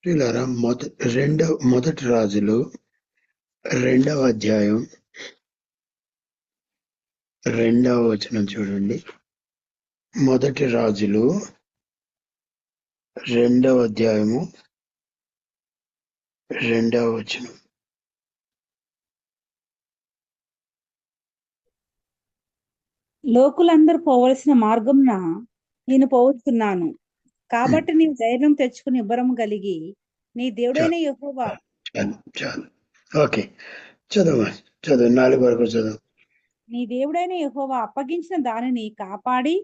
ప్రియులారా, మొదటి రాజులు 2వ అధ్యాయం 2వ వచనం చూడండి. మొదటి రాజులు 2వ అధ్యాయము 2వ వచనం. లోకులందరూ పోవలసిన మార్గంన నేను పోవచ్చున్నాను, కాబట్టి నీవు ధైర్యం తెచ్చుకుని ఇబ్బరము కలిగి నీ దేవుడైన యెహోవా చాలు. ఓకే, చదువు 4 వరకు చదువు. నీ దేవుడైన యెహోవా అప్పగించిన దానిని కాపాడి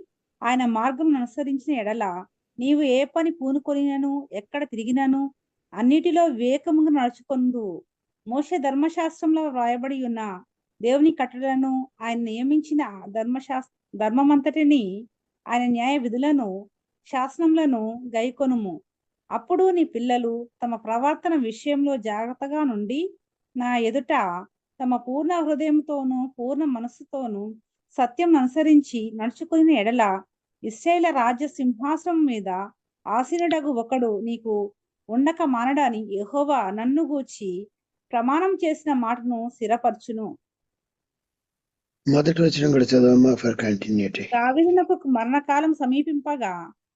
ఆయన మార్గం అనుసరించిన ఎడల నీవు ఏ పని పూనుకొనినను ఎక్కడ తిరిగినను అన్నిటిలో వివేకముగా నడుచుకొందు. మోషే ధర్మశాస్త్రంలో వ్రాయబడి ఉన్న దేవుని కట్టడలను, ఆయన నియమించిన ధర్మమంతటిని, ఆయన న్యాయ విధులను శాసనములను గైకొనుము. అప్పుడు నీ పిల్లలు తమ ప్రవర్తన విషయంలో జాగ్రత్తగా నుండి నా ఎదుట తమ పూర్ణ హృదయంతోనూ పూర్ణ మనస్సుతోనూ సత్యం అనుసరించి నడుచుకుని ఎడల ఇశ్రాయేలు రాజ్య సింహాసనం మీద ఆసీనుడగు ఒకడు నీకు ఉండక మానడని యెహోవా నన్ను గూర్చి ప్రమాణం చేసిన మాటను స్థిరపరచును. మొదటి వచనం కూడా చదవమ్మా ఫర్ కంటిన్యూటీ. దావీదునకు మరణకాలం సమీపింపగా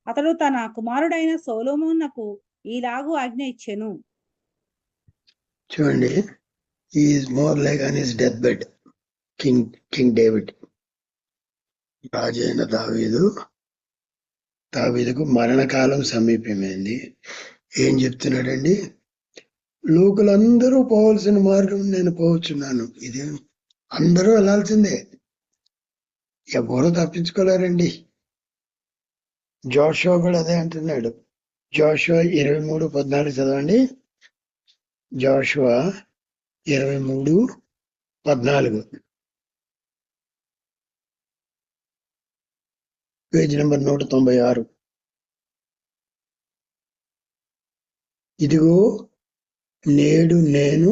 అతడు తన కుమారుడైన సొలొమోనునకు ఈలాగు ఆజ్ఞ ఇచ్చెను. చూడండి, he is more like on his deathbed. king David, రాజైన దావీదుకు మరణకాలం సమీపమైంది. ఏం చెప్తున్నాడండి? లోకులందరూ పోవలసిన మార్గం నేను పోవచ్చున్నాను. ఇది అందరూ వెళ్ళాల్సిందే, ఎవరు తప్పించుకోలేరండి. జోషువ కూడా అదే అంటున్నాడు. జోషువ 23:14 చదవండి. జోషువ 23:14, పేజ్ నెంబర్ 196. ఇదిగో నేడు నేను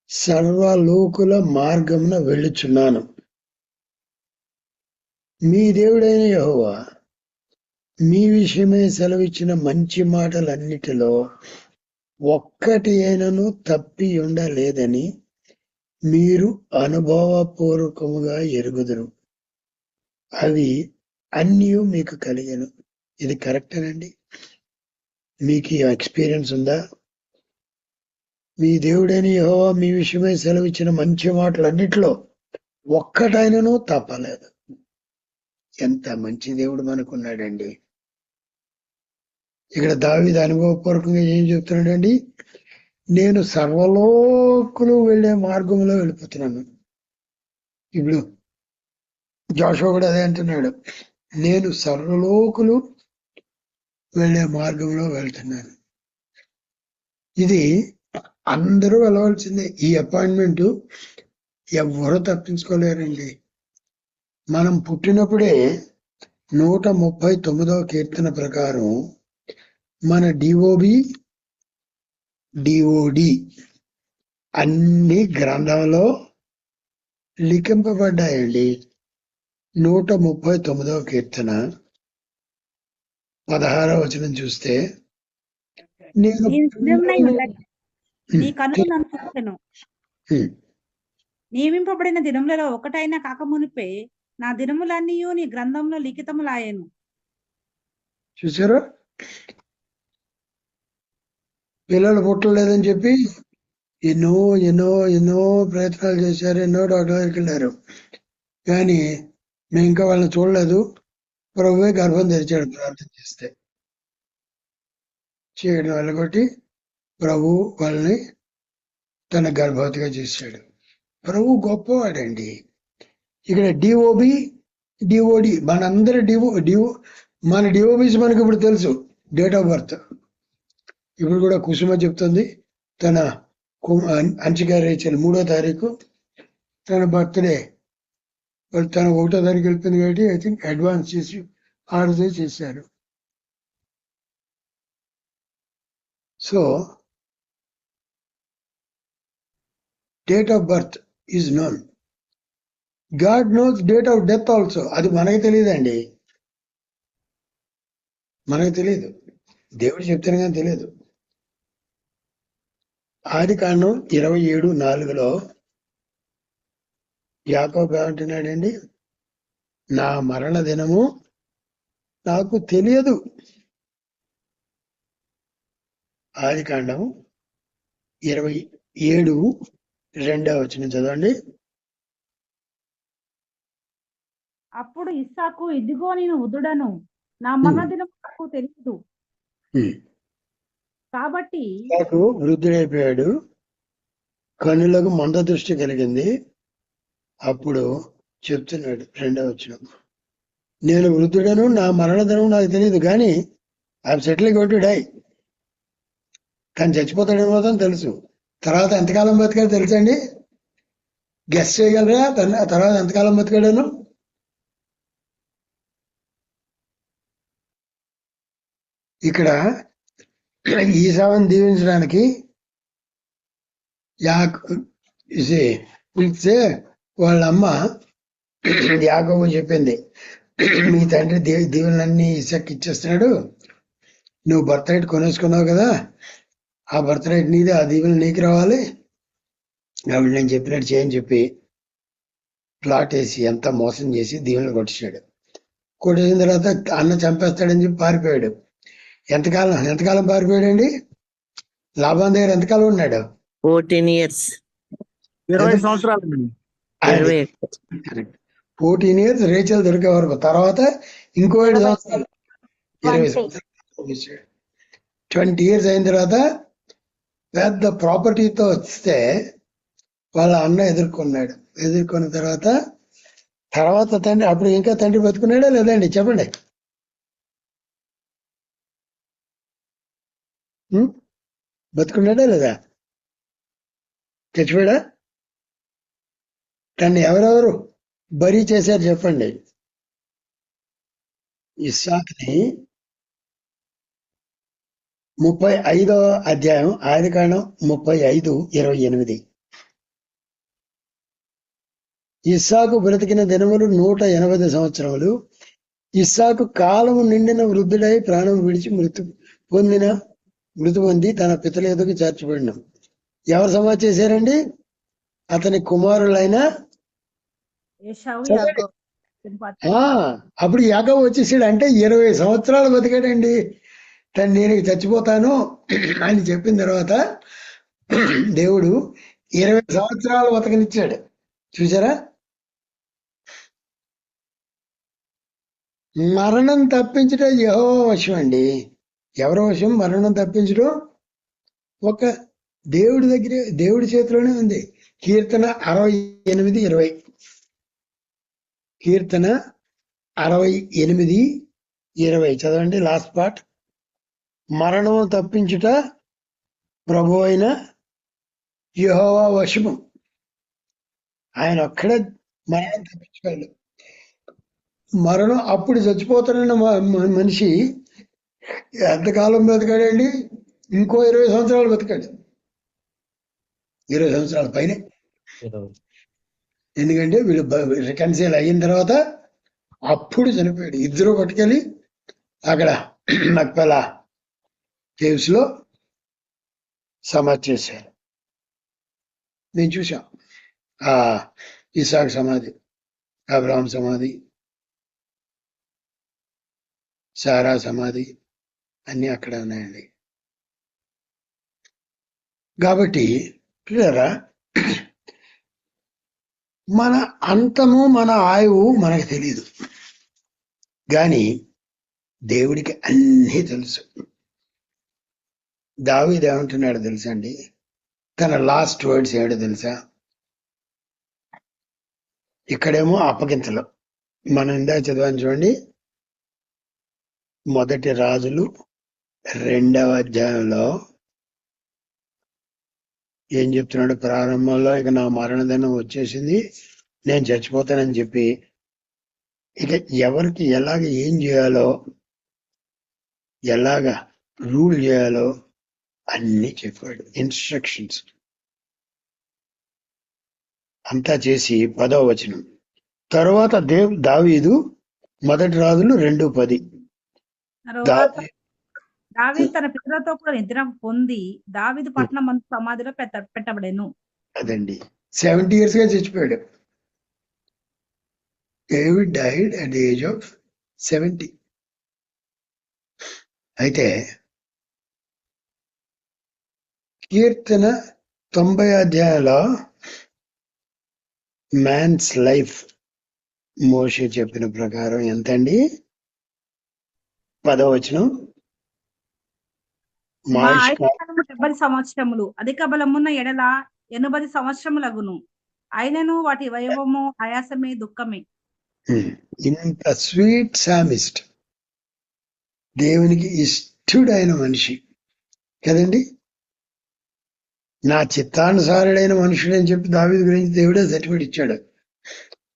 సర్వలోకుల మార్గమున వెళ్ళుచున్నాను. మీ దేవుడైన యెహోవా మీ విషయమై సెలవిచ్చిన మంచి మాటలన్నిటిలో ఒక్కటి అయినను తప్పి ఉండలేదని మీరు అనుభవపూర్వకముగా ఎరుగుదురు. అవి అన్నీ మీకు కలిగను. ఇది కరెక్టేనండి? మీకు ఈ ఎక్స్పీరియన్స్ ఉందా? మీ దేవుడైన యెహోవా మీ విషయమై సెలవిచ్చిన మంచి మాటలన్నిటిలో ఒక్కటైనను తప్పలేదు. ఎంత మంచి దేవుడు మనకున్నాడండి. ఇక్కడ దావీదు అనుభవపూర్వకంగా ఏం చెప్తున్నాడండి? నేను సర్వలోకులు వెళ్లే మార్గంలో వెళ్ళిపోతున్నాను. ఇప్పుడు జోషువ కూడా అదే అంటున్నాడు, నేను సర్వలోకులు వెళ్లే మార్గంలో వెళ్తున్నాను. ఇది అందరూ వెళ్ళవలసిందే. ఈ అపాయింట్మెంట్ ఎవరూ తప్పించుకోలేరండి. మనం పుట్టినప్పుడే 139వ కీర్తన ప్రకారం మన డిఓడి అన్ని గ్రంథంలో లిఖింపబడ్డాయండి. 139వ కీర్తన 16వ వచనం చూస్తే, నేను నీ కన్నులు నన్ను చూచెను, నియమింపబడిన దినములలో ఒకటైనా కాకమునిపే నా దినములన్నీ నీ గ్రంథంలో లిఖితములాయెను. చూసారా? పిల్లలు పుట్టలేదని చెప్పి ఎన్నో ప్రయత్నాలు చేశారు, ఎన్నో డాక్టర్ దగ్గరికి వెళ్ళారు, కానీ మేము ఇంకా వాళ్ళని చూడలేదు. ప్రభువే గర్భం తెరిచాడు ప్రార్థన చేస్తే. చేయడం వెళ్ళగొట్టి ప్రభు వాళ్ళని తన గర్భవతిగా చేశాడు. ప్రభు గొప్పవాడండి. ఇక్కడ డిఓడి మనందరి మన డిఓబీస్ మనకి ఇప్పుడు తెలుసు. డేట్ ఆఫ్ బర్త్ ఇప్పుడు కూడా కుసుమ చెప్తుంది. తన అంచిగా రేచల్ 3వ తారీఖు తన బర్త్డే. తన 1వ తారీఖు వెళ్తుంది కాబట్టి ఐ థింక్ అడ్వాన్స్ చేసి ఆర్డర్ చేశారు. So date of birth is known. God knows date of death also. అది మనకి తెలియదండి, మనకు తెలియదు. దేవుడు చెప్తాను కానీ తెలియదు. ఆదికాండం 27:4 యాకోబు ఏమంటున్నాడండి? నా మరణ దినము నాకు తెలియదు. ఆదికాండం 27:2 చదవండి. అప్పుడు ఇస్సాకు, ఇదిగో నేను వృద్ధుడను, నా మరణదినం నాకు తెలియదు, కాబట్టి ఇస్సాకు వృద్ధుడైపోయాడు, కన్నులకు మంద దృష్టి కలిగింది. అప్పుడు చెప్తున్నాడు 2వ నేను వృద్ధుడను, నా మరణదినం నాకు తెలియదు, కానీ I'm settle going to die. కానీ చచ్చిపోతాడేమో తెలుసు. తర్వాత ఎంతకాలం బతికాడో తెలుసండి? గెస్ చేయగలరా? తర్వాత ఎంతకాలం బతికాడను? ఇక్కడ ఈసావుని దీవించడానికి పిలిస్తే వాళ్ళ అమ్మ యాకోబు చెప్పింది, మీ తండ్రి దీవెనలన్నీ ఇసాకు ఇచ్చేస్తున్నాడు, నువ్వు బర్త్ రైట్ కొనేసుకున్నావు కదా, ఆ బర్త్ రైట్ నీదే, ఆ దీవెన నీకు రావాలి, కాబట్టి నేను చెప్పినట్టు చేయని చెప్పి ప్లాట్ వేసి ఎంత మోసం చేసి దీవెనలు కొట్టేశాడు. కొట్టేసిన తర్వాత అన్న చంపేస్తాడని చెప్పి పారిపోయాడు. ఎంతకాలం పారిపోయాడండి? లాభాన్ దగ్గర ఎంతకాలం ఉన్నాడు? 14 years. 20 సంవత్సరాలు. 14 years రేచల్ దొరికే వరకు. తర్వాత ఇంకో 7 సంవత్సరాలు, 20 సంవత్సరాలు. 20 years అయిన తర్వాత పెద్ద ప్రాపర్టీతో వస్తే వాళ్ళ అన్న ఎదుర్కొన్నాడు. ఎదుర్కొన్న తర్వాత తండ్రి, అప్పుడు ఇంకా తండ్రి బతుకున్నాడా లేదండి? చెప్పండి. బతుకున్నాడా లేదా? చచ్చిపోయాడా? తన్ని ఎవరెవరు బరీ చేశారు చెప్పండి. ఇస్సాకుని 35వ అధ్యాయం ఆదికాండం 35:28. ఇస్సాకు బ్రతికిన దినములు 180 సంవత్సరములు. ఇస్సాకు కాలము నిండిన వృద్ధుడై ప్రాణం విడిచి మృతి పొంది తన పితల ఎదుగు చేర్చబడిన. ఎవరు సమాధి చేశారండి? అతని కుమారులైన అప్పుడు యాకోబు వచ్చేసాడు. అంటే 20 సంవత్సరాలు బతికాడండి. నేను చచ్చిపోతాను అని చెప్పిన తర్వాత దేవుడు 20 సంవత్సరాలు బతకనిచ్చాడు. చూసారా? మరణం తప్పించడం యెహోవా వశం అండి. ఎవరి వశం? మరణం తప్పించడం ఒక దేవుడి చేతిలోనే ఉంది. కీర్తన 68:20. కీర్తన 68:20 చదవండి. Last part. మరణం తప్పించుట ప్రభు అయిన యెహోవా వశము. ఆయన ఒక్కడే మరణం తప్పించుకోవాలి. మరణం అప్పుడు చచ్చిపోతున్న మనిషి ఎంతకాలం బతికాడండి? ఇంకో 20 సంవత్సరాలు బతికాడు. 20 సంవత్సరాల పైనే. ఎందుకంటే వీళ్ళు రికన్సిల్ అయిన తర్వాత అప్పుడు చనిపోయాడు. ఇద్దరు పట్టుకెళ్ళి అక్కడ మక్పెలా కేవ్స్ లో సమాధి చేశారు. నేను చూసాం ఆ ఇస్సాకు సమాధి, అబ్రహాం సమాధి, సారా సమాధి అన్ని అక్కడ ఉన్నాయండి. కాబట్టి చూసారా, మన అంతము మన ఆయువు మనకు తెలియదు, కానీ దేవుడికి అన్నీ తెలుసు. దావీదు ఏమంటున్నాడు తెలుసా అండి? తన లాస్ట్ వర్డ్స్ ఏమిటో తెలుసా? ఇక్కడేమో అప్పగింతలు, మనం ఇందాక చదివాను చూడండి, 1 రాజులు 2వ అధ్యాయంలో ఏం చెప్తున్నాడు? ప్రారంభంలో ఇక నా మరణదినం వచ్చేసింది, నేను చచ్చిపోతానని చెప్పి ఇక ఎవరికి ఎలాగ ఏం చేయాలో, ఎలాగ రూల్ చేయాలో అన్ని చెప్పాడు. ఇన్స్ట్రక్షన్స్ అంతా చేసి 10వ వచనం. తరువాత దావీదు 1 రాజులు 2:10. దావీదు తన పితరులతో కూడా నిద్ర పొంది దావీదు పట్టణం మందు సమాధిలో పెట్టబడెను. అదండి 70 years గా చచ్చిపోయాడు. David died at the age of 70. అయితే కీర్తన 90 అధ్యాయంలో మ్యాన్స్ లైఫ్ మోషే చెప్పిన ప్రకారం ఎంతండి? 10వ వచనం. మా ఆయుష్కాలము 70 సంవత్సరములు, అధిక బలమున్న ఎడల 80 సంవత్సరములగును. అయినను వాటి వైభవము ఆయాసమే, దుఃఖమే. ఇంత స్వీట్ సామిస్ట్, దేవునికి ఇష్టుడైన మనిషి కదండి. నా చిత్తానుసారుడైన మనుషుడు అని చెప్పి దావీదు గురించి దేవుడే సర్టిఫికేట్ ఇచ్చాడు.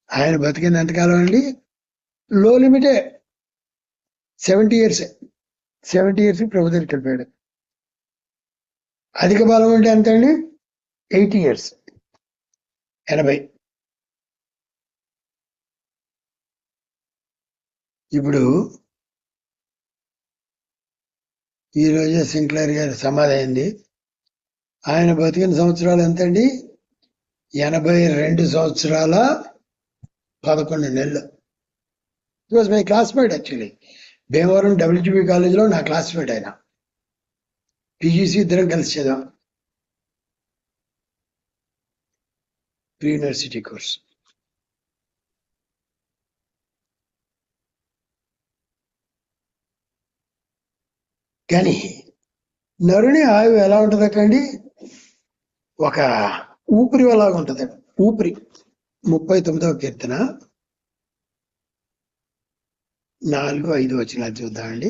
ఆయన బతికింది ఎంతకాలం అండి? లో లిమిటే 70 years. 70 years ప్రభు దగ్గరికి వెళ్ళిపోయాడు. అధిక బలం అంటే ఎంత అండి? 80 years, 80. ఇప్పుడు ఈరోజే సింక్లర్ గారి సమాధి అయింది. ఆయన బతికిన సంవత్సరాలు ఎంతండి? 82 సంవత్సరాల 11 నెలలు. It was my classmate actually. Bhimavaram WGB కాలేజీలో నా క్లాస్మేట్ ఆయన. PGC ఇద్దరం కలిసి చదివాం, ప్రీ యూనివర్సిటీ కోర్స్. కానీ నరుని ఆయువు ఎలా ఉంటుందటండి? ఒక ఊపిరి అలాగా ఉంటుంది. ఊపిరి. 39వ కీర్తన 4-5 వచనాలు చూద్దామండి.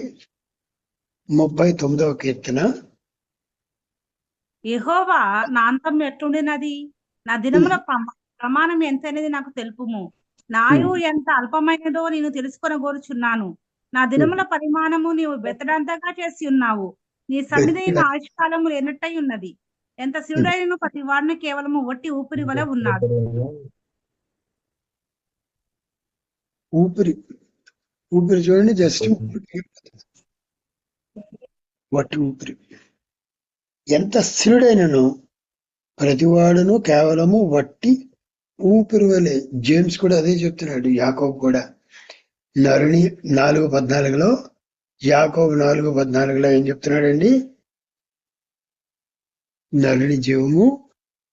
39వ కీర్తన. యెహోవా నా అంతం ఎట్లుండినది, నా దినముల ప్రమాణం ఎంతనేది నాకు తెలుపుము. నా ఆయువు ఎంత అల్పమైనదో నేను తెలుసుకొనగోరుచున్నాను. నా దినముల పరిమాణము నీవు బెత్తడంతగా చేసి ఉన్నావు. నీ సన్నిధి నా ఆయుష్కాలము ఎన్నట్టై ఉన్నది. ఎంత శివుడైన ప్రతి వాడిని కేవలము వట్టి ఊపిరి వలె ఉన్నాడు. ఊపిరి చూడండి, జస్ట్ వట్టి ఊపిరి. ఎంత స్థిరుడైనను ప్రతివాడును కేవలము వట్టి ఊపిరి వలె. జేమ్స్ కూడా అదే చెప్తున్నాడు, యాకోబు కూడా. నరుని 4:14లో, యాకోబు 4:14లో ఏం చెప్తున్నాడండి? నరుని జీవము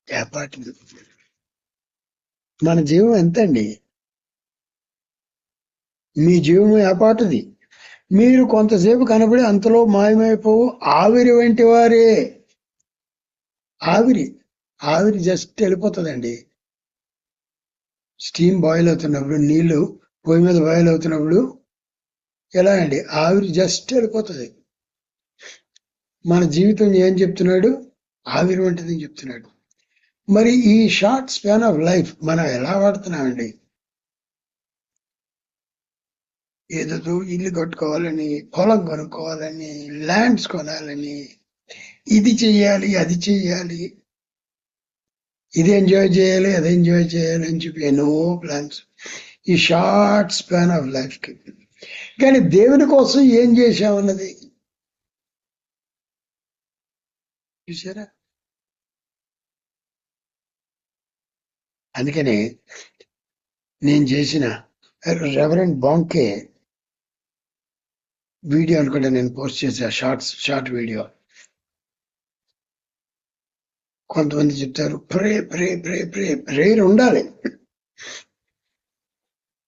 ఏపాటిది. మన జీవం ఎంతండి? మీ జీవము ఏపాటిది. మీరు కొంతసేపు కనబడి అంతలో మాయమైపోవు ఆవిరి వంటి వారే. ఆవిరి జస్ట్ వెళ్ళిపోతుందండి. స్టీమ్ బాయిల్ అవుతున్నప్పుడు, నీళ్లు పొయ్యి మీద బాయిల్ అవుతున్నప్పుడు ఎలా అండి? ఆవిరి జస్ట్ వెళ్ళిపోతుంది. మన జీవితం ఏం చెప్తున్నాడు? ఆవిరి వంటిదని చెప్తున్నాడు. మరి ఈ షార్ట్ స్పాన్ ఆఫ్ లైఫ్ మనం ఎలా వాడుతున్నామండి? ఏదో ఇల్లు కట్టుకోవాలని, పొలం కొనుక్కోవాలని, ల్యాండ్స్ కొనాలని, ఇది చెయ్యాలి, అది చెయ్యాలి, ఇది ఎంజాయ్ చేయాలి, అది ఎంజాయ్ చేయాలి అని చెప్పి ఎన్నో ప్లాన్స్ ఈ షార్ట్ స్పాన్ ఆఫ్ లైఫ్ కి. కానీ దేవుని కోసం ఏం చేశామన్నది చూసారా? అందుకని నేను చేసిన రెవరెండ్ బాంకే వీడియో అనుకుంటే నేను పోస్ట్ చేసా, షార్ట్ వీడియో. కొంతమంది చెప్తారు ప్రే ప్రే ప్రే ప్రే ప్రేయర్ ఉండాలి.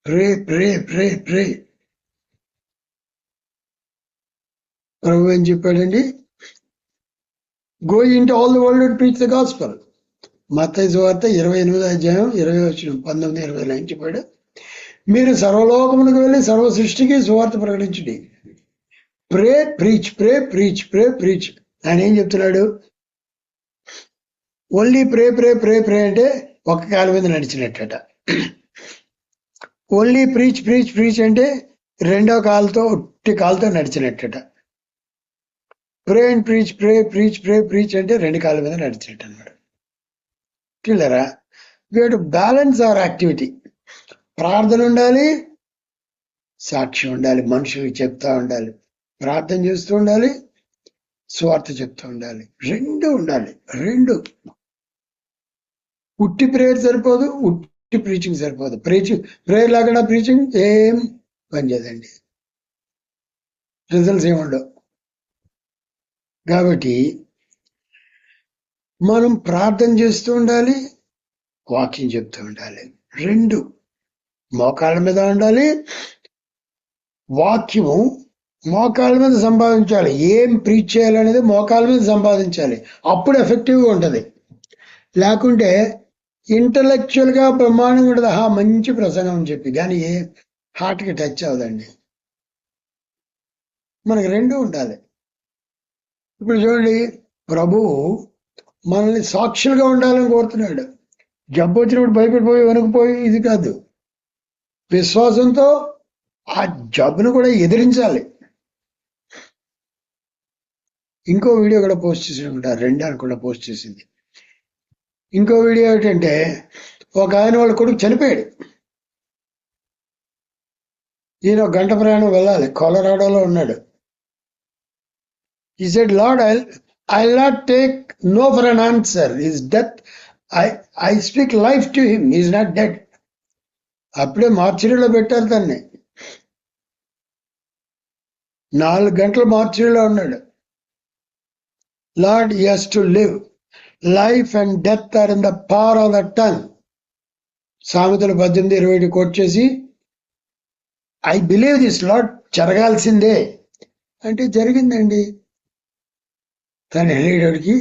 ప్రే ప్రే ప్రే ప్రే ప్రభు ఏం చెప్పాడండి? Go into all the world and preach the gospel. మత్తయి సువార్త 28వ అధ్యాయం 19-20 ఏం చెప్పాడు? మీరు సర్వలోకమునకు వెళ్ళి సర్వ సృష్టికి సువార్త ప్రకటించండి. ప్రే preach, pray preach, pray preach. ఆయన ఏం చెప్తున్నాడు? ఓన్లీ ప్రే ప్రే ప్రే ప్రే అంటే ఒక్క కాలు మీద నడిచినట్టట. ఓన్లీ ప్రీచ్ ప్రీచ్ ప్రీచ్ అంటే రెండో కాలుతో నడిచినట్టట. Pray and preach, pray preach, pray preach అంటే 2 కాళ్ళ మీద నడిచినట్టు అన్నాడు. క్లియరా? We have to balance our activity. ప్రార్థన ఉండాలి, సాక్ష్యం ఉండాలి, మనుషులకు చెప్తా ఉండాలి, ప్రార్థన చేస్తూ ఉండాలి, స్వార్థ చెప్తూ ఉండాలి. రెండు ఉండాలి. రెండు. ఉట్టి ప్రేయర్ సరిపోదు, ఉట్టి ప్రీచింగ్ సరిపోదు. ప్రేయర్ లేకుండా ప్రీచింగ్ ఏం పనిచేయదండి, రిజల్ట్స్ ఏముండవు. కాబట్టి మనం ప్రార్థన చేస్తూ ఉండాలి, వాక్యం చెప్తూ ఉండాలి. రెండు. మోకాళ్ళ మీద ఉండాలి, వాక్యము మోకాళ్ళ మీద సంపాదించాలి. ఏం ప్రీచ్ చేయాలనేది మోకాళ్ళ మీద సంపాదించాలి, అప్పుడు ఎఫెక్టివ్గా ఉంటుంది. లేకుంటే ఇంటలెక్చువల్ గా బ్రహ్మాండంగా ఉంటుంది, మంచి ప్రసంగం అని చెప్పి, కానీ ఏ హార్ట్కి టచ్ అవ్వదండి. మనకి రెండు ఉండాలి. ఇప్పుడు చూడండి, ప్రభువు మనల్ని సాక్షులుగా ఉండాలని కోరుతున్నాడు. జబ్బు వచ్చినప్పుడు భయపడిపోయి వెనుకపోయి ఇది కాదు, విశ్వాసంతో ఆ జబ్బును కూడా ఎదిరించాలి. ఇంకో వీడియో కూడా పోస్ట్ చేసి ఉంటారు, రెండాన్ని కూడా పోస్ట్ చేసింది. ఇంకో వీడియో ఏంటంటే, ఒక ఆయన వాళ్ళ కొడుకు చనిపోయాడు. ఈయన 1 గంట ప్రయాణం వెళ్ళాలి, కొలరాడోలో ఉన్నాడు. He said, Lord, I'll not take no for an answer. His death, I speak life to him. He is not dead. అప్పుడే మార్చిరీలో పెట్టారు దాన్ని. 4 గంటలు మార్చిరీలో ఉన్నాడు. Lord, he has to live. Life and death are in the power of the tongue. సామెతలు 18:20 coat చేసి, I believe this lord, జరగాల్సిందే అంటే జరిగిందండి. తను వెళ్ళేటోడికి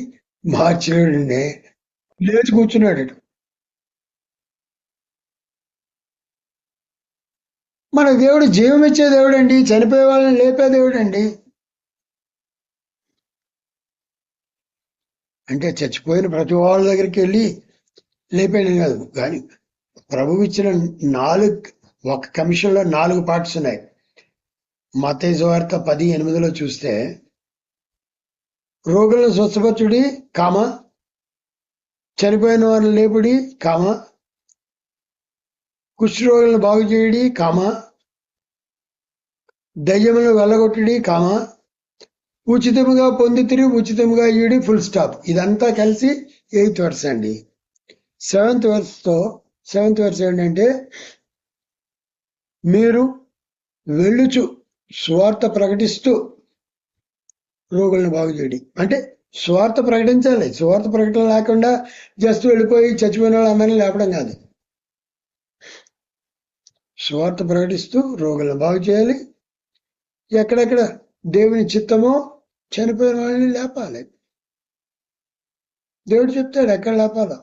మార్చిలోనే లేచి కూర్చున్నాడు. మన దేవుడు జీవం ఇచ్చే దేవుడు అండి, చనిపోయే వాళ్ళని లేపే దేవుడు అండి. అంటే చచ్చిపోయిన ప్రతి వాళ్ళ దగ్గరికి వెళ్ళి లేపేయడం కాదు. కానీ ప్రభువు ఇచ్చిన 4 ఒక కమిషన్లో 4 పార్ట్స్ ఉన్నాయి. మత్తయి సువార్త 10:8 చూస్తే, రోగులను స్వస్థపరచుడి, కామ, చనిపోయిన వారిని లేపుడి, కామ, కుష్ఠరోగులను బాగు చేయడి, కామ, దయ్యములను వెళ్ళగొట్టుడి, కామ, ఉచితముగా పొందితిరి, ఉచితముగా ఇయ్యుడి, ఫుల్ స్టాప్. ఇదంతా కలిసి 8th వర్స్ అండి. 7th వర్స్ ఏంటంటే, మీరు వెళ్ళుచు స్వార్థ ప్రకటిస్తూ రోగులను బాగు చేయడి. అంటే స్వార్థ ప్రకటించాలి. స్వార్థ ప్రకటన లేకుండా జస్ట్ వెళ్ళిపోయి చచ్చిపోయిన వాళ్ళు అందరినీ లేపడం కాదు. స్వార్థ ప్రకటిస్తూ రోగులను బాగు చేయాలి. ఎక్కడెక్కడ దేవుని చిత్తమో చనిపోయిన వాళ్ళని లేపాలి. దేవుడు చెప్తాడు ఎక్కడ లేపాలో.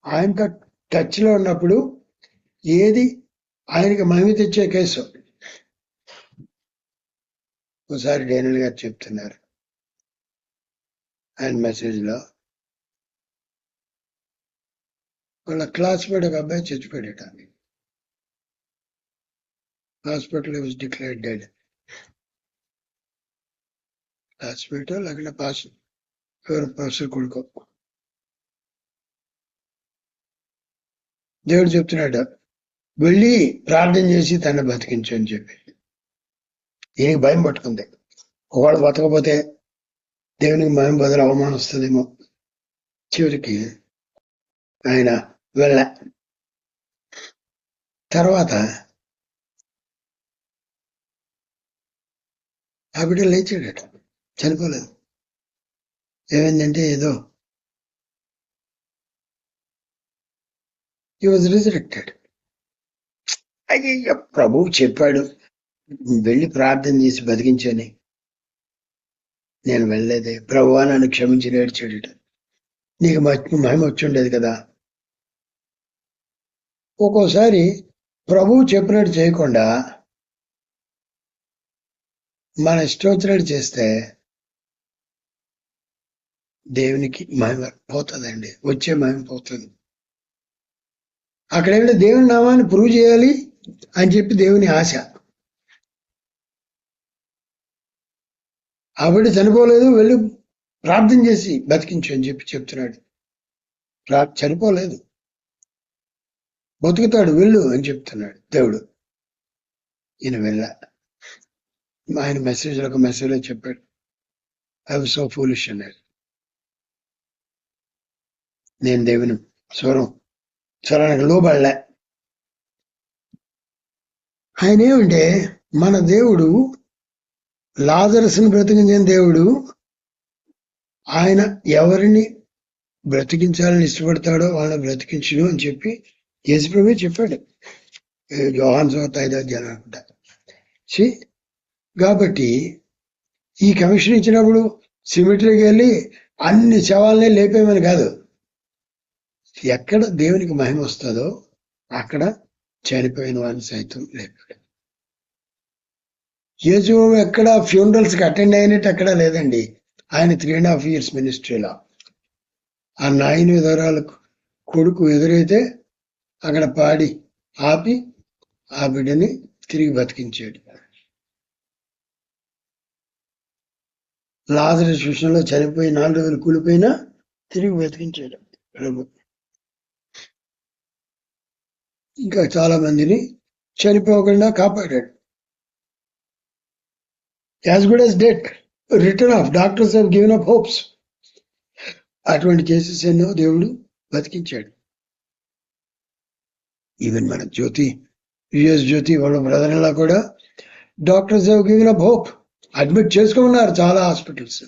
ఆయనతో టచ్లో ఉన్నప్పుడు ఏది ఆయనకి మహిమ తెచ్చే కేసు. ఒకసారి డేనియల్ గారు చెప్తున్నారు ఆయన మెసేజ్లో, వాళ్ళ క్లాస్మేట్ ఒక అబ్బాయి చచ్చిపోయాడట. Hospital was declared dead. Classmate లేకుండా ప్రొఫెసర్ కొడుకో. దేవుడు చెప్తున్నాడు, వెళ్ళి ప్రార్థన చేసి తన బతికించు అని చెప్పి. ఈయనకి భయం పట్టుకుంది, ఒకవేళ బతకపోతే దేవునికి భయం బదులు అవమానం వస్తుందేమో. చివరికి ఆయన వెళ్ళ తర్వాత ఆ బిడ్డ లేచాడట, చనిపోలేదు. ఏమైందంటే ఏదో he was resurrected. అయ్యో, ప్రభువు చెప్పాడు వెళ్ళి ప్రార్థన చేసి బతికించని, నేను వెళ్ళలేదే. ప్రభువా నన్ను క్షమించి ఏడ్చాడట. నీకు మహిమ వచ్చి ఉండేది కదా. ఒక్కోసారి ప్రభువు చెప్పినట్టు చేయకుండా మన ఇష్టం వచ్చినట్టు చేస్తే దేవునికి మహిమ పోతుందండి, వచ్చే మహిమ పోతుంది. అక్కడేంటే దేవుని నామాన్ని ప్రూవ్ చేయాలి అని చెప్పి దేవుని ఆశ. ఆవిడ చనిపోలేదు, వెళ్ళి ప్రార్థన చేసి బతికించు అని చెప్పి చెప్తున్నాడు. చనిపోలేదు, బతుకుతాడు, వెళ్ళు అని చెప్తున్నాడు దేవుడు. ఈయన వెళ్ళ ఆయన ఒక మెసేజ్లో చెప్పాడు, ఐ వాజ్ సో ఫూలిష్ అన్నాడు. నేను దేవుని స్వరానికి లోబడలే. ఆయన ఏమంటే మన దేవుడు లాజరస్ను బ్రతికించిన దేవుడు. ఆయన ఎవరిని బ్రతికించాలని ఇష్టపడతాడో వాళ్ళని బ్రతికించును అని చెప్పి యేసుప్రభువే చెప్పాడు. యోహాను సువార్త 5వ అధ్యాయం అనుకుంటా. కాబట్టి ఈ కమిషన్ ఇచ్చినప్పుడు సిమిటరీకి వెళ్ళి అన్ని శవాలనే లేపేమని కాదు. ఎక్కడ దేవునికి మహిమ వస్తుందో అక్కడ చనిపోయిన వారిని సైతం లేపాడు. యేసు ఎక్కడ ఫ్యూనరల్స్ కి అటెండ్ అయినట్టు అక్కడ లేదండి. ఆయన 3.5 years మినిస్ట్రీలో ఆ 9 విధవరాలకు కొడుకు ఎదురైతే అక్కడ పాడి ఆపి ఆ బిడ్డని తిరిగి బతికించాడు. లాజరస్ విషయంలో చనిపోయి 4 రోజులు కూలిపోయినా తిరిగి బతికించాడు ప్రభు. ఇంకా చాలా మందిని చనిపోకుండా కాపాడాడు. As good as death return of doctors have given up hopes. అటువంటి కేసెస్ ఎన్నో దేవుడు బతికించాడు. ఈవెన్ మన యుఎస్ జ్యోతి వాళ్ళ బ్రదర్ ఇలా కూడా doctors have given up hope. Admit చేసుకున్నారు చాలా హాస్పిటల్స్.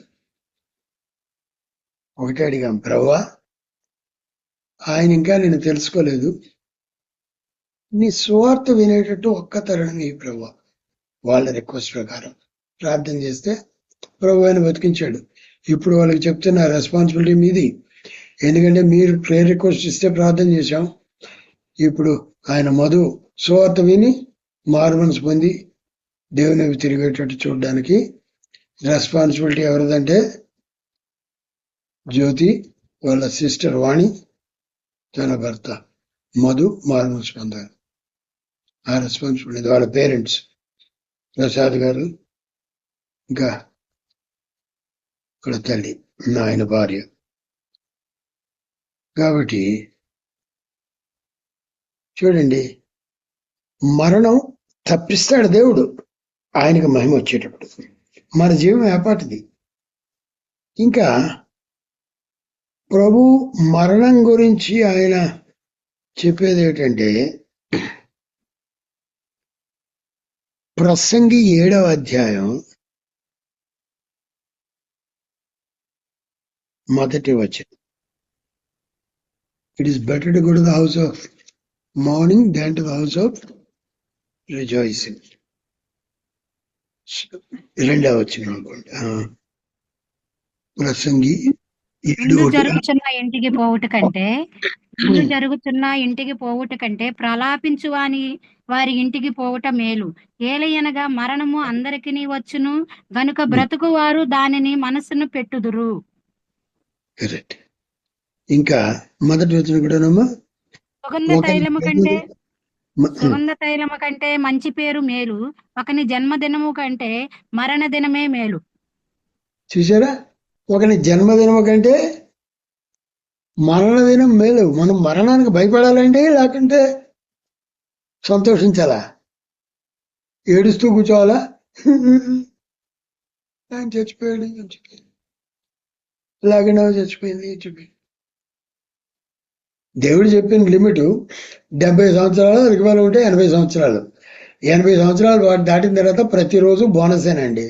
ఒకటే అడిగాం, ప్రభువా ఆయన ఇంకా నేను తెలుసుకోలేదు, నీ సువార్త వినేటట్టు ఒక్క తరుణం ఈ ప్రభువా. వాళ్ళ రిక్వెస్ట్ ప్రకారం ప్రార్థన చేస్తే ప్రభు ఆయన బతికించాడు. ఇప్పుడు వాళ్ళకి చెప్తున్న రెస్పాన్సిబిలిటీ మీది. ఎందుకంటే మీరు ప్రేయర్ రిక్వెస్ట్ ఇస్తే ప్రార్థన చేశాం. ఇప్పుడు ఆయన సువార్త విని మారుమనసు పొంది దేవుని తిరిగేటట్టు చూడడానికి రెస్పాన్సిబిలిటీ ఎవరిదంటే జ్యోతి వాళ్ళ సిస్టర్ వాణి, తన భర్త మారుమనసు పొందారు. ఆ రెస్పాన్సిబిలిటీ వాళ్ళ పేరెంట్స్ ప్రసాద్ గారు, ఇంకా ఇక్కడ తల్లి ఆయన భార్య. కాబట్టి చూడండి, మరణం తప్పిస్తాడు దేవుడు ఆయనకు మహిమ వచ్చేటప్పుడు. మన జీవం ఏపాటిది. ఇంకా ప్రభు మరణం గురించి ఆయన చెప్పేది ఏంటంటే ప్రసంగి 7వ అధ్యాయం 1వ వచనం. It is better to go to the house of morning than to the house of rejoicing. 2వ వచనం అనుకోండి. ప్రసంగి జరుగుతున్న ఇంటికి పోవుట కంటే ప్రలాపించు వారి ఇంటికి పోవుట మేలు. ఏలయనగా మరణము అందరికీ వచ్చును గనుక బ్రతుకు వారు దానిని మనసును పెట్టుదురు. కరెక్ట్. ఇంకా మొదటి వచనం కూడానమ్మా, సుగంధ తైలము కంటే మంచి పేరు మేలు, ఒకని జన్మదినము కంటే మరణ దినమే మేలు. చూసారా, ఒకని జన్మదినము కంటే మరణ దినం మేలు. మనం మరణానికి భయపడాలండి, లేకుంటే సంతోషించాలా? ఏడుస్తూ కూర్చోవాలా? ఆయన చచ్చిపోయాడు, ఇలాగనే చచ్చిపోయింది. దేవుడు చెప్పిన లిమిట్ 70 సంవత్సరాలు, రికవాలు ఉంటే 80 సంవత్సరాలు. 80 సంవత్సరాలు వాటి దాటిన తర్వాత ప్రతిరోజు బోనసేనండి.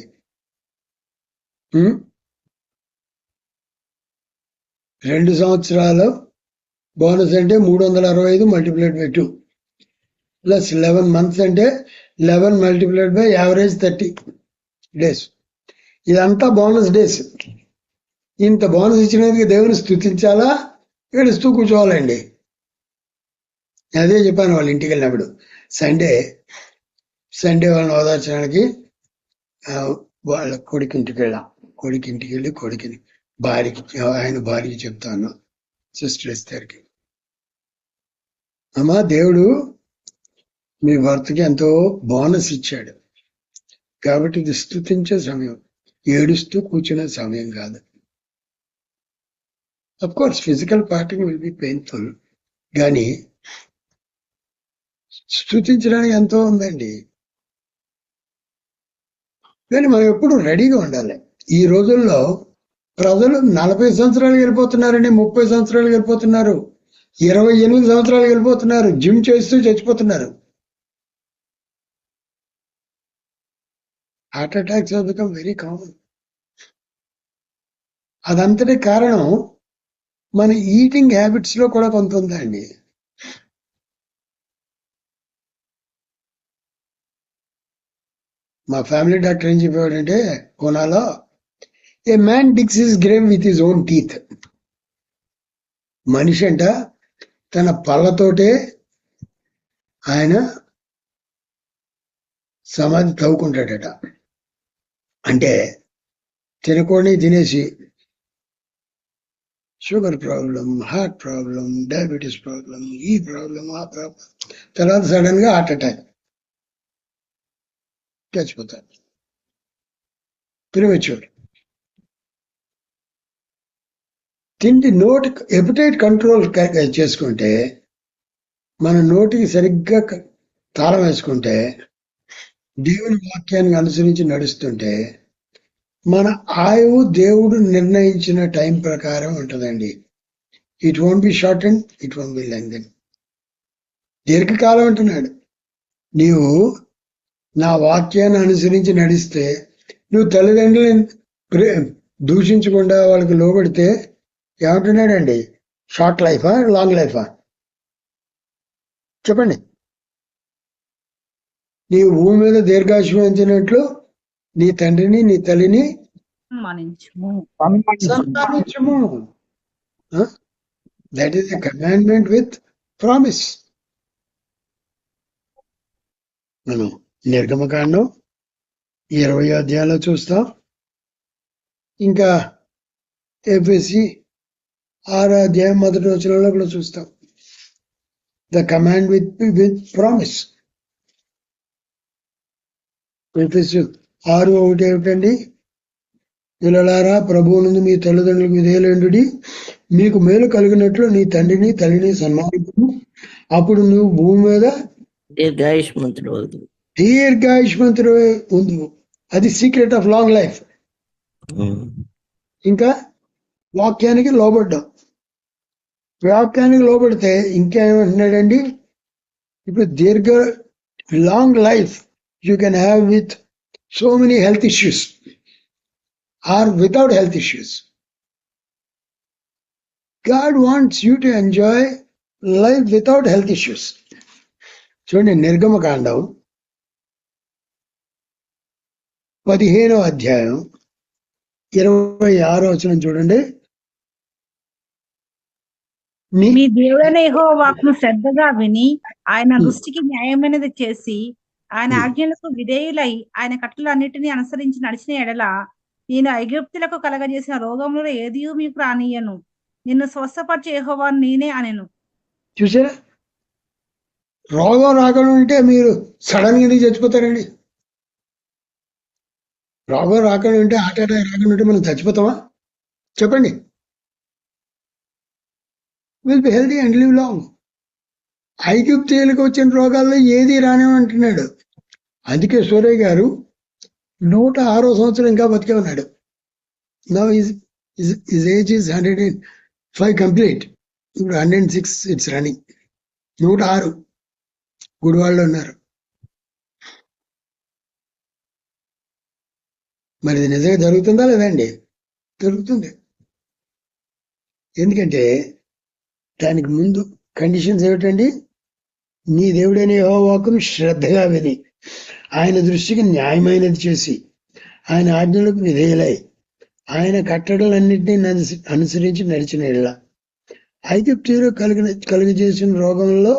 2 సంవత్సరాలు బోనస్ అంటే 365 మల్టిప్లైడ్ బై 2 ప్లస్ 11 months అంటే 11 మల్టిప్లైడ్ బై యావరేజ్ 30 days. ఇదంతా బోనస్ డేస్. ఇంత బోనస్ ఇచ్చినందుకు దేవుని స్తుతించాలా, ఏడుస్తూ కూర్చోవాలండి? అదే చెప్పాను వాళ్ళ ఇంటికి వెళ్ళినప్పుడు. సండే వాళ్ళని ఓదార్చడానికి వాళ్ళ కొడుకింటికి వెళ్ళి కొడుకుని ఆయన భార్యకి చెప్తాను, సిస్టర్ ఎస్తేర్కి, అమ్మా దేవుడు మీ భర్తకి ఎంతో బోనస్ ఇచ్చాడు కాబట్టి ఇది స్తుతించే సమయం, ఏడుస్తూ కూర్చునే సమయం కాదు. Of course physical parting will be painful, కానీ స్తుతించడానికి ఎంతో ఉందండి. కానీ మనం ఎప్పుడు రెడీగా ఉండాలి. ఈ రోజుల్లో ప్రజలు 40 సంవత్సరాలకు వెళ్ళిపోతున్నారండి, 30 సంవత్సరాలకు వెళ్ళిపోతున్నారు, 28 సంవత్సరాలకు వెళ్ళిపోతున్నారు, జిమ్ చేస్తూ చచ్చిపోతున్నారు. Heart attacks have become very common. అదంతటి కారణం మన ఈటింగ్ హ్యాబిట్స్ లో కూడా కొంత ఉందండి. మా ఫ్యామిలీ డాక్టర్ ఏం చెప్పేవాడంటే, కోనాలో a man digs his grave with his own teeth. మనిషి అంట తన పళ్ళతోటే ఆయన సమాధి తవ్వుకుంటాడట. అంటే తినకూడని తినేసి sugar problem, heart problem, diabetes problem, ఈ ప్రాబ్లం, ఆ ప్రాబ్లం, తర్వాత సడన్ గా హార్ట్ అటాక్, చచ్చిపోతారు. ప్రిమెచ్యూర్. తిండి నోటి ఎపిటైట్ కంట్రోల్ చేసుకుంటే, మన నోటికి సరిగ్గా తాళం వేసుకుంటే, దేవుని వాక్యాన్ని అనుసరించి నడుస్తుంటే, మన ఆయువు దేవుడు నిర్ణయించిన టైం ప్రకారం ఉంటుందండి. It won't be short and it won't be lengthen. దీర్ఘకాలం అంటున్నాడు. నీవు నా వాక్యాన్ని అనుసరించి నడిస్తే, నువ్వు తల్లిదండ్రులను దూషించకుండా వాళ్ళకి లోబడితే ఏమంటున్నాడండి? Short లైఫా, long లైఫా? చెప్పండి. నీ భూమి మీద దీర్ఘాయుష్మంతినట్లు నీ తండ్రిని నీ తల్లిని సన్మానించుము. That is a commandment with promise. మనం నిర్గమకాండం 20వ అధ్యాయంలో చూస్తాం. ఇంకా ఎఫెసీ 6వ అధ్యాయం 1వ వచనంలో కూడా చూస్తాం. The command with promise. ఎఫెసీ 6:1 ఏమిటండి? పిల్లలారా, ప్రభువునందు మీ తల్లిదండ్రులకు విధేయులండుడి, మీకు మేలు కలిగినట్లు నీ తండ్రిని తల్లిని సన్మానించు, అప్పుడు నువ్వు భూమి మీద దీర్ఘాయుష్మంతుడు ఉంది. అది సీక్రెట్ ఆఫ్ లాంగ్ లైఫ్. ఇంకా వాక్యానికి లోబడ్డాం. వాక్యానికి లోబడితే ఇంకా ఏమంటున్నాడండి? ఇప్పుడు long life you can have with so many health issues or without health issues. God wants you to enjoy life without health issues. చూడండి, నిర్గమకాండం 15వ అధ్యాయం 26వ వచనం చూడండి. మీ దేవుడైన యెహోవా వాక్కును శ్రద్ధగా విని ఆయన దృష్టికి న్యాయమైనది చేసి ఆయన ఆజ్ఞలకు విధేయులై ఆయన కట్టలన్నిటినీ అనుసరించి నడిచిన ఎడల నేను ఐగుప్తులకు కలగజేసిన రోగములలో ఏది మీకు రానియను, నిన్ను స్వస్థపరిచే యెహోవా నేనే అనెను. చూసారా? రోగం రాకుండా ఉంటే మీరు సడన్ గా చచ్చిపోతారండి. రోగం రాకుండా ఉంటే, హార్ట్ అటాక్ రాకుండా ఉంటే మనం చచ్చిపోతామా? చెప్పండి. Will be healthy and live long. ఐగుప్తీయులకు వచ్చిన రోగాల్లో ఏది రానివ్వంటున్నాడు. అందుకే సూర్య గారు 106వ సంవత్సరం ఇంకా బతికే ఉన్నాడు. Now his age is 105 complete. ఇప్పుడు 106 ఇట్స్ రన్నింగ్. 106 గుడివాళ్ళు ఉన్నారు. మరి ఇది నిజంగా జరుగుతుందా లేదండి? జరుగుతుంది. ఎందుకంటే దానికి ముందు కండిషన్స్ ఏమిటండి? నీ దేవుడైన యెహోవా వాక్కును శ్రద్ధగా విని ఆయన దృష్టికి న్యాయమైనది చేసి ఆయన ఆజ్ఞలకు విధేయులై ఆయన కట్టడలన్నింటినీ అనుసరించి నడిచిన ఎడల ఐగుప్తీయులు కలుగజేసిన రోగంలో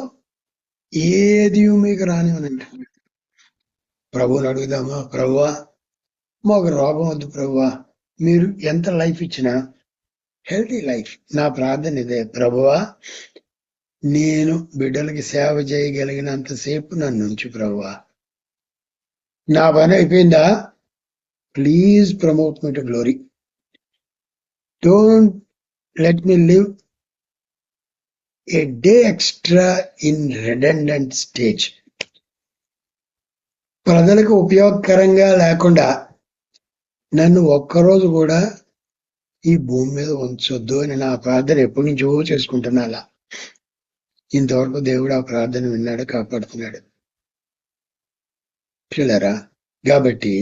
ఏది మీకు రానివ్వనండి. ప్రభువుని అడుగుదామా? ప్రభువా, మాకు రోగం వద్దు ప్రభువా, మీరు ఎంత లైఫ్ ఇచ్చినా హెల్తీ లైఫ్. నా ప్రార్థన ఇదే, ప్రభువా నేను బిడ్డలకి సేవ చేయగలిగినంతసేపు నన్ను ఉంచు ప్రభువా. నా పని అయిపోయిందా? Please promote me to glory. Don't let me live A day extra in redundant stage. ప్రజలకు ఉపయోగకరంగా లేకుండా నన్ను ఒక్కరోజు కూడా ఈ భూమి మీద ఉంచొద్దు అని నా ప్రార్థన ఎప్పటి నుంచో చేసుకుంటున్నా. అలా ఇంతవరకు దేవుడు ఆ ప్రార్థన విన్నాడు, కాపాడుతున్నాడు. పిల్లరా, కాబట్టి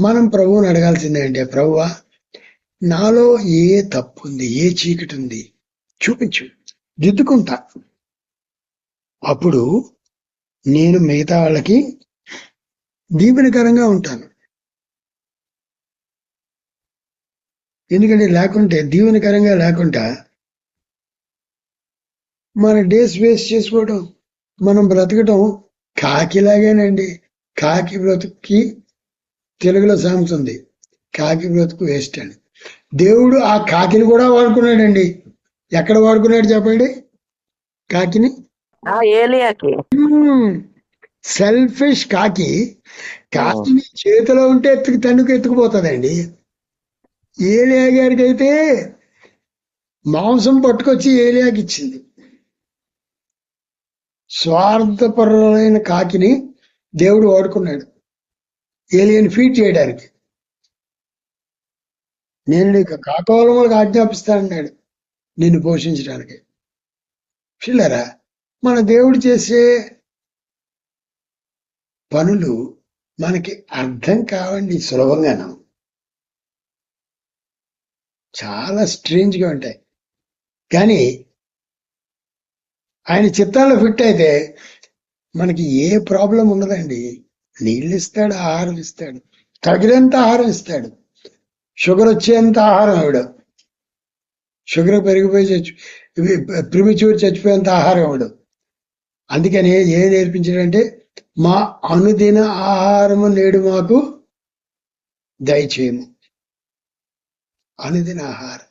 మనం ప్రభువుని అడగాల్సిందే అంటే, ప్రభువా నాలో ఏ తప్పు ఉంది, ఏ చీకటి ఉంది చూపించు, దిద్దుకుంటా. అప్పుడు నేను మిగతా వాళ్ళకి దీవెనకరంగా ఉంటాను. ఎందుకంటే లేకుంటే దీవెనకరంగా లేకుండా మన డేస్ వేస్ట్ చేసుకోవడం, మనం బ్రతకటం కాకిలాగేనండి. కాకి బ్రతుకి తెలుగులో సామెత ఉంది, కాకి బ్రతుకు వేస్ట్ అని. దేవుడు ఆ కాకిని కూడా వాడుకున్నాడండి. ఎక్కడ వాడుకున్నాడు చెప్పండి కాకిని? ఏలియాకి. సెల్ఫిష్ కాకిని చేతిలో ఉంటే ఎత్తుకుపోతుందండి. ఏలియా గారికి అయితే మాంసం పట్టుకొచ్చి ఏలియాకి ఇచ్చింది. స్వార్థపరులైన కాకిని దేవుడు వాడుకున్నాడు ఏలియాని ఫీడ్ చేయడానికి. నేను నీకు కాకోలములకు ఆజ్ఞాపిస్తానన్నాడు నిన్ను పోషించడానికి. పిల్లరా, మన దేవుడు చేసే పనులు మనకి అర్థం కావండి సులభంగాను, చాలా స్ట్రేంజ్ గా ఉంటాయి. కానీ ఆయన చిత్తాల్లో ఫిట్ అయితే మనకి ఏ ప్రాబ్లం ఉండదండి. నీళ్ళు ఇస్తాడు, ఆహారం ఇస్తాడు, తగినంత ఆహారం ఇస్తాడు. షుగర్ వచ్చేంత ఆహారం ఇవ్వడు, షుగర్ పెరిగిపోయి ప్రిమిచ్యూర్ చచ్చిపోయేంత ఆహారం ఇవ్వడు. అందుకని ఏం నేర్పించాడంటే, మా అనుదిన ఆహారము నేడు మాకు దయచేయము. అనుదిన ఆహారం,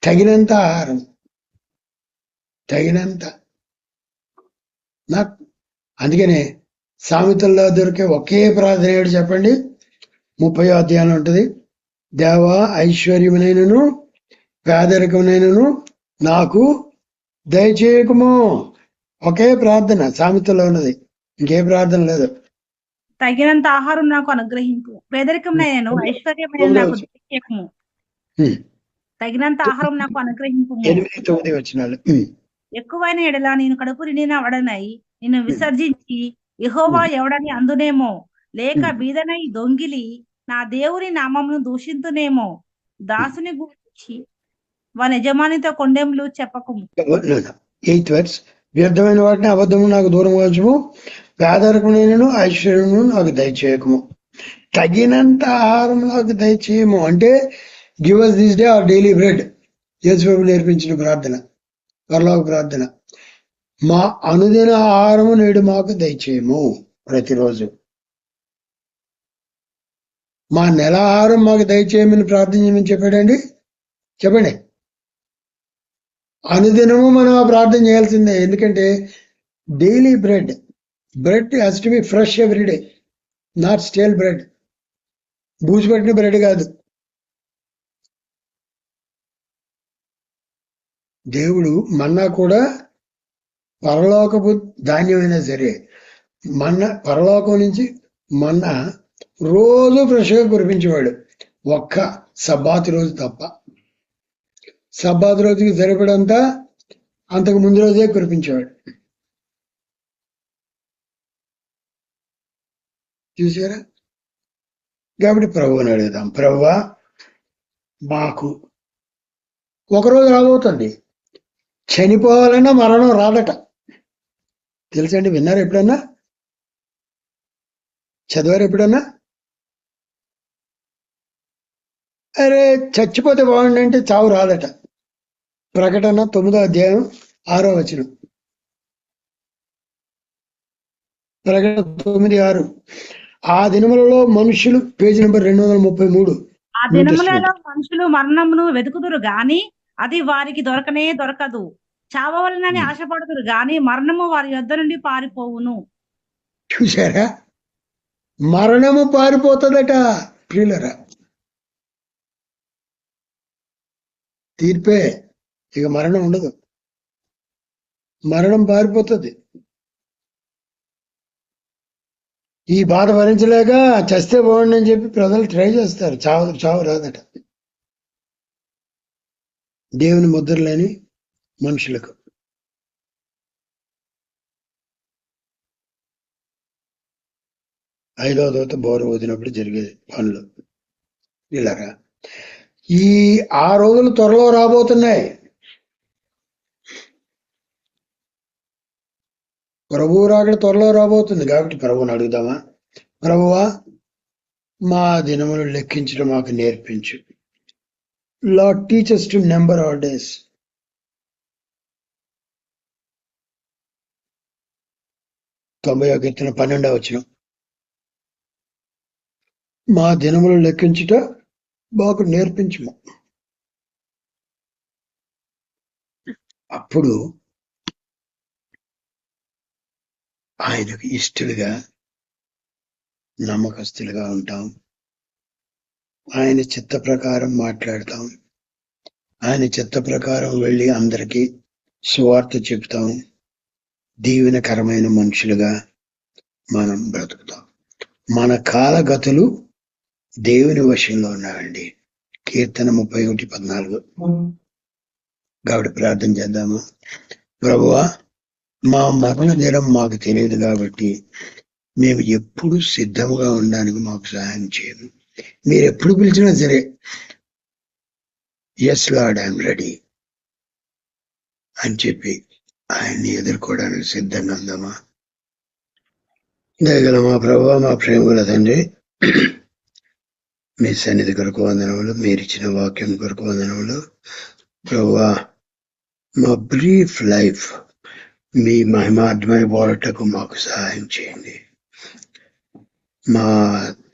తగినంత ఆహారం, తగినంత. నాకు అందుకనే సామెతల్లో దొరికే ఒకే ప్రార్థన ఏడు చెప్పండి, 30వ అధ్యాయం ఉంటుంది. దేవా ఐశ్వర్యమునైనను పేదరికమునైనను నాకు దయచేయకము. ఒకే ప్రార్థన సామెతల్లో ఉన్నది, ఇంకే ప్రార్థన లేదు. తగినంత ఆహారం నాకు అనుగ్రహింపు, పేదరికమునైనను ఐశ్వర్యమైన నాకు దయచేయకము. తగినంత ఆహారం నాకు అనుగ్రహింపు. 8-9 వచనాలు. ఎక్కువైన ఎడల నేను కడుపు నిండిన వడనై నిన్ను విసర్జించి యెహోవా ఎవడని అందునేమో, లేక బీదనై దొంగిలి నా దేవుని నామమును దూషింతునేమో. దాసుని గురించి వాని యజమానితో కొండెములు చెప్పకము. 8th verse, వ్యర్థమైన వాటిని అబద్ధము నాకు దూరం వచ్చము, పేదరికమునైనను ఐశ్వర్యము నాకు దయచేయకము. తగినంత ఆహారం నాకు దయచేయము అంటే give us this day our daily bread. యేసు నేర్పించిన ప్రార్థన, పరలోక ప్రార్థన. మా అనుదిన ఆహారము నేడు మాకు దయచేయము. ప్రతిరోజు మా నెల ఆహారం మాకు దయచేయమని ప్రార్థన చేయమని చెప్పాడండి. చెప్పండి, అనుదినము మనం ఆ ప్రార్థన చేయాల్సిందే. ఎందుకంటే daily bread has to be fresh everyday, not stale bread. బూజు పట్టిన బ్రెడ్ కాదు. దేవుడు మన్నా కూడా పరలోకపు ధాన్యమైనా సరే, పరలోకం నుంచి మన్నా రోజు ఫ్రెష్గా కురిపించేవాడు, ఒక్క సబ్బాతు రోజు తప్ప. సబ్బాతు రోజుకి సరిపడంతా అంతకు ముందు రోజే కురిపించేవాడు. చూసారా? కాబట్టి ప్రభువుని అడుగుదాం, ప్రభువా మాకు ఒకరోజు రాబోతుంది, చనిపోవాలన్నా మరణం రాదట. తెలుసండి? విన్నారు ఎప్పుడన్నా? చదివారు ఎప్పుడన్నా? అరే చచ్చిపోతే బాగుండి అంటే చావు రాదట. ప్రకటన 9వ అధ్యాయం 6వ వచనం. ప్రకటన 9:6. ఆ దినములలో మనుషులు, పేజీ నెంబర్ 233. ఆ దినములలో మనుషులు మరణమును వెతుకుదురు గాని అది వారికి దొరకనే దొరకదు. చావవలనని ఆశపడుతురు గాని మరణము వారి యొద్ద నుండి పారిపోవును. చూసారా? మరణము పారిపోతుందట. ప్రియులరా, తీర్పే, ఇక మరణం ఉండదు, మరణం పారిపోతుంది. ఈ బాధ భరించలేక చస్తే బాగుండి అని చెప్పి ప్రజలు ట్రై చేస్తారు. చావు రాదట దేవుని ముద్ర లేని మనుషులకు. ఐదవ దూత బోరు ఊదినప్పుడు జరిగే పనులు ఇలాగా. ఆ రోజులు త్వరలో రాబోతున్నాయి. ప్రభువు రాకడ త్వరలో రాబోతుంది కాబట్టి ప్రభువుని అడుగుదామా? ప్రభువా, మా దినములు లెక్కించడం మాకు నేర్పించు. Lord, teach us to number our days. తొంభై కీర్తన 12వ వచనం. మా దినములు లెక్కించుట మాకు నేర్పించుము. అప్పుడు ఆయనకు ఇష్టలుగా నమ్మకస్తులుగా ఉంటాం. ఆయన చిత్త ప్రకారం మాట్లాడతాం. ఆయన చిత్త ప్రకారం వెళ్ళి అందరికీ సువార్త చెప్తాం. దీవెనకరమైన మనుషులుగా మనం బ్రతుకుతాం. మన కాలగతులు దేవుని వశంలో ఉన్నాయండి. కీర్తన 31:14. కాబట్టి ప్రార్థన చేద్దాము. ప్రభువా, మా మరణ దినం మాకు తెలియదు కాబట్టి మేము ఎప్పుడు సిద్ధంగా ఉండడానికి మాకు సహాయం చేయము. మీరు ఎప్పుడు పిలిచినా సరే, ఎస్ లార్డ్, ఐఎమ్ రెడీ అని చెప్పి ఆయన్ని ఎదుర్కోవడానికి సిద్ధంగా ఉందామా? దయగల మా ప్రభువా, మా ప్రేమ గల తండ్రి, మీ సన్నిధి కొరకు వందనములు, మీరిచ్చిన వాక్యం కొరకు వందనములు. ప్రభువా, మా బ్రీఫ్ లైఫ్ మీ మహిమార్థమై వాడటకు మాకు సహాయం చేయండి. మా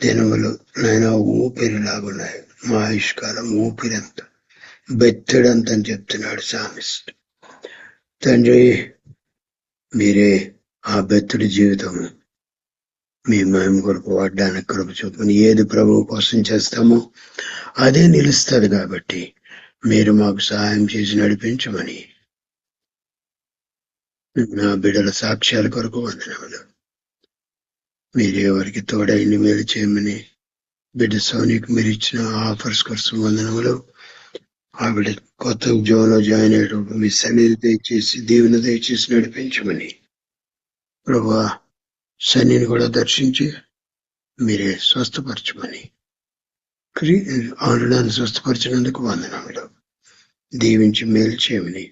దినములు నైనా ఊపిరిలాగున్నాయి. మా ఆయుష్కాలం ఊపిరంత, బెత్తడంత అని చెప్తున్నాడు సామిస్ట్. తండ్రి, మీరే ఆ బెత్తడి జీవితము మీ మహిమ కొరకు వాడడానికి కృప చూపుని. ఏది ప్రభువు కోసం చేస్తామో అదే నిలుస్తుంది కాబట్టి మీరు మాకు సహాయం చేసి నడిపించమని నా బిడ్డల సాక్ష్యాల కొరకు వందనములు. మీరు ఎవరికి తోడైంది మేలు చేయమని బిడ్డ సోనికి మీరు ఇచ్చిన ఆఫర్స్ కోసం వందనములు. ఆ బిడ్డ కొత్త ఉద్యోగంలో జాయిన్ అయ్యేటప్పుడు మీ సన్నిధి దయచేసి దీవెన దయచేసి నడిపించమని, ప్రభువా శనిని కూడా దర్శించి మీరే స్వస్థపరచమని, ఆనడాన్ని స్వస్థపరిచినందుకు వందనములు. దీవించి మేలు చేయమని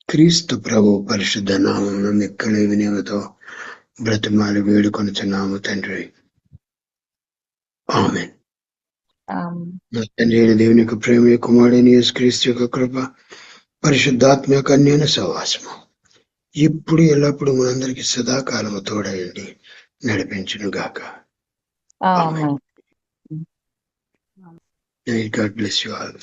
క్రీస్తు ప్రభు పరిశుద్ధ నామమున మిక్కలి వినియోగతో బ్రతిమాలి వేడుకొనుచున్నాము తండ్రి. ఆమేన్. నా తండ్రి అయిన దేవుని యొక్క ప్రేమ, కుమారుడైన యేసుక్రీస్తు యొక్క కృప, పరిశుద్ధాత్మ యొక్క అన్యోన్య సహవాసము ఇప్పుడు ఎల్లప్పుడు మనందరికి సదాకాలము తోడయండి నడిపించును గాక. ఆమేన్. God bless you all.